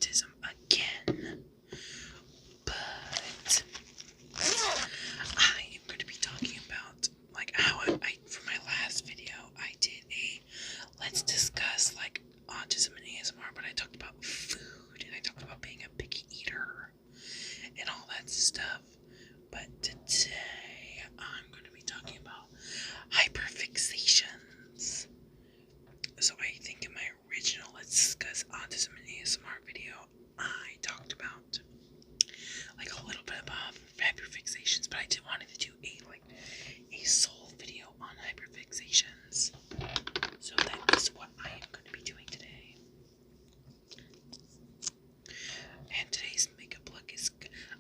autism again, but I am going to be talking about like how I for my last video I did a let's discuss like autism and ASMR, but I talked about food and I talked about being a picky eater and all that stuff. But today I'm going to be talking about hyperfixations. So I think in my original Let's Discuss Autism and ASMR video, I talked about like a little bit about hyperfixations, but I did wanted to do a sole video on hyperfixations. So that is what I am going to be doing today. And today's makeup look is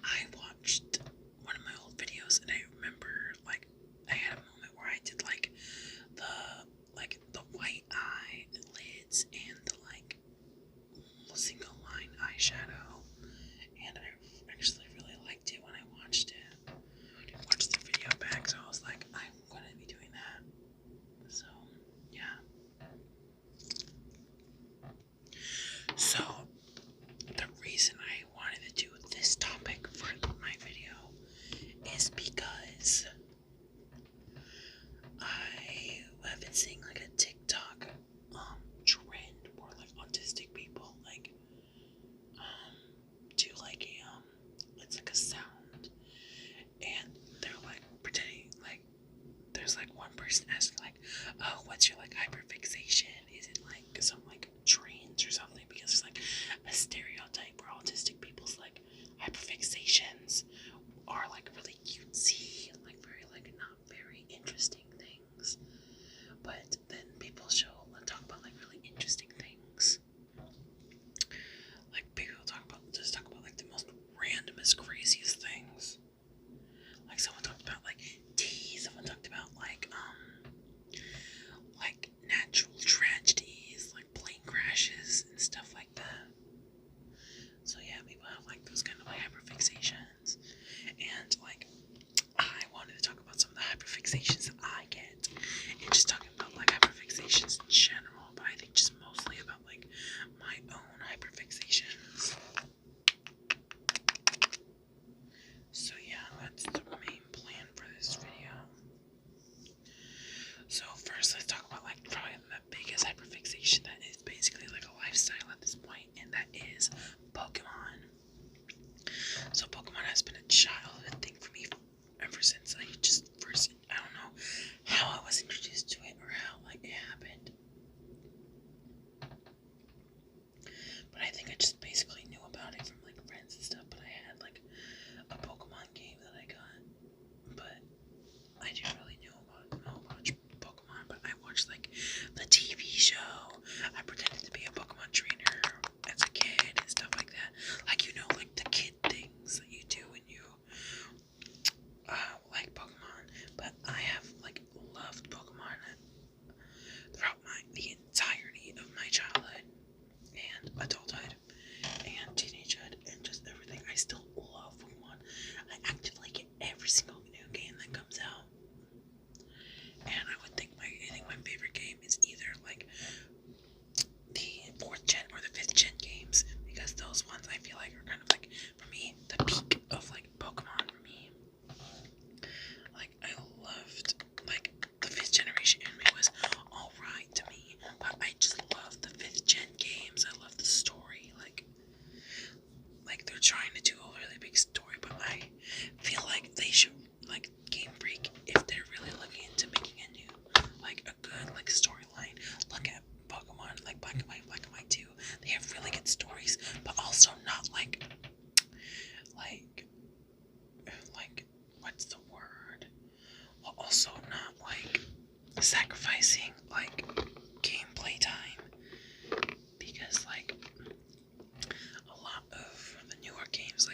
I watched one of my old videos and I remember like I had a moment where I did like the white eye lids and the like single line eyeshadow, and I actually really liked it when I watched it. I watched the video back, so I was like, I'm gonna be doing that. So yeah. So the reason I wanted to do this topic for my video is because I have been seeing like a TikTok trend where like autistic people like do like it's like a sound, and they're like pretending like there's like one person asking like, oh, what's your like hyperfixation? Is it like some like trains or something? Because there's like a stereotype where autistic people's like hyperfixations are like really cutesy and like very like not very interesting things. But then people talk about like really interesting things. Like people talk about like the most randomest, craziest things. Like someone talked about like tea, someone talked about like natural tragedies, like plane crashes and stuff like that. So yeah, people have like those kind of like hyperfixations. And like I wanted to talk about some of the hyperfixations that I get, and just talking about like hyperfixations in general, but I think just mostly about like my own hyperfixations. So yeah, that's the main plan for this video. So first let's talk about like probably the biggest hyperfixation that is basically like a lifestyle at this point, and that is Pokemon. So Pokemon has been a childhood thing for me ever since I just first, I don't know how I was introduced to it or how like it happened, but I think I just basically knew about it from like friends and stuff. But I had like a Pokemon game that I got, but I didn't really know about Pokemon. But I watched like the TV show. I pretended to be a Pokemon trainer as a kid and stuff like that. Like, you know, like the kid things that you do when you like Pokemon. But I have like loved Pokemon throughout the entirety of my childhood and adulthood and teenagehood and just everything. I still love Pokemon. I actively get every single new game that comes out. And I would think my favorite game is either like the 4th gen or the 5th gen games, because those ones I feel like are kind of like, for me, the peak of like Pokemon for me. Like I loved like the 5th generation anime was alright to me, but I just love the 5th gen games. I love the story, like they're trying to do a really big story, but I feel like they should like Game Freak, if they're really looking into making a new like a good like storyline. Look at Pokemon like Black and White 2. They have really good stories, but also not like what's the word? Well, also not like sacrificing like gameplay time, because like a lot of the newer games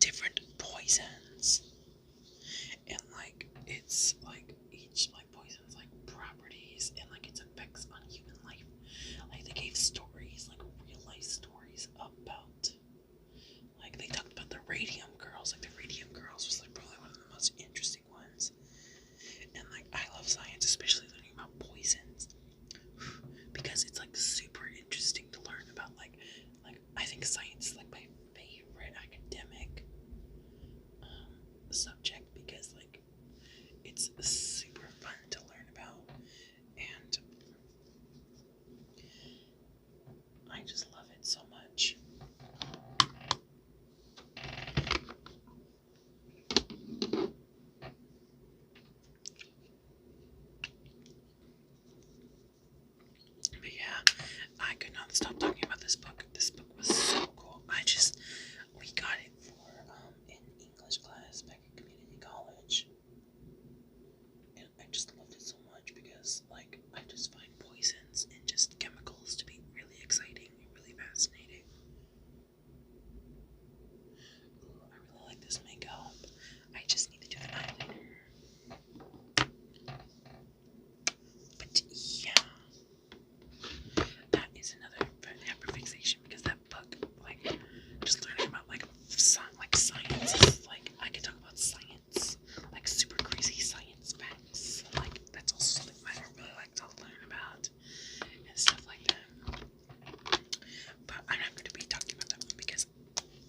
different poisons, and like it's like each like poison's like properties and like its effects on human life. Like they gave stories, like real life stories about, like they talked about the radium girls. Like the radium girls was like probably one of the most interesting ones. And like I love science, especially learning about poisons, because it's like super interesting to learn about. Like I think science is like my favorite academic subject, because like it's super fun to learn about, and I just love it so much. But yeah, I could not stop talking about this book. This book was so cool. We got it for in English class back in community college, and I just loved it so much because like I just find poisons and just chemicals to be really exciting and really fascinating. Ooh, I really like this makeup. I just need to do the eyeliner. But yeah, that is another hyperfixation, because that book, like, just learning about like science is like I can talk about science, like super crazy science facts. Like that's also something I really like to learn about and stuff like that. But I'm not going to be talking about that one because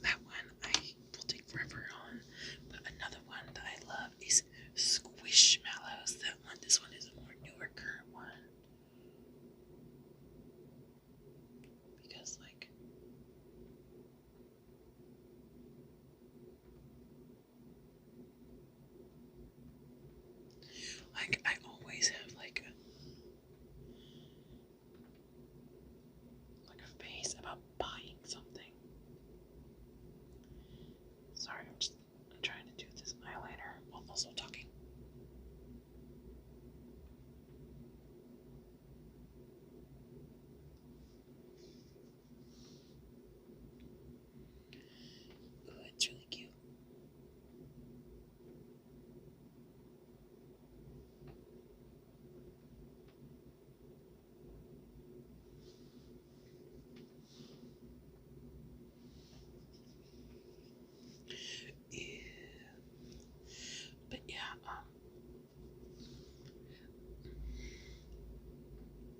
that one I will take forever on. But another one that I love is Squishmallows. This one is a more newer current one. Because like I always have like a phase about buying something. Sorry, I'm trying to do this eyeliner while also talking. Ooh, it's really cute. Yeah. But yeah,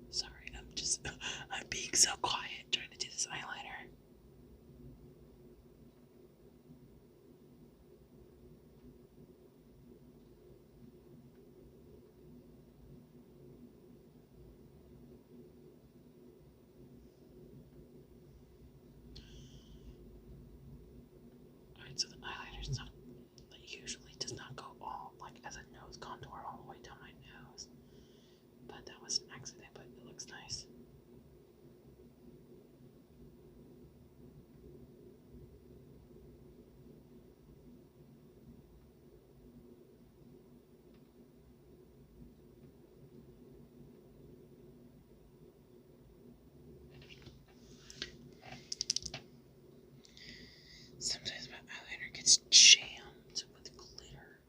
sorry, I'm being so quiet trying to do this eyeliner. Alright, so the eyeliner's not, like, usually does not go all, like, as a nose contour all the way down my nose. But that was an accident, but it looks nice. Sometimes my eyeliner gets jammed with glitter.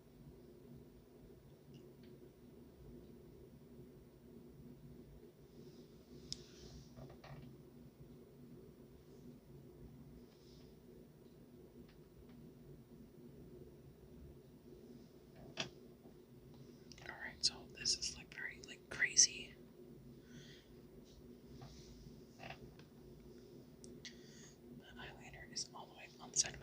Alright, so this is like very like crazy. My eyeliner is all the way on the side of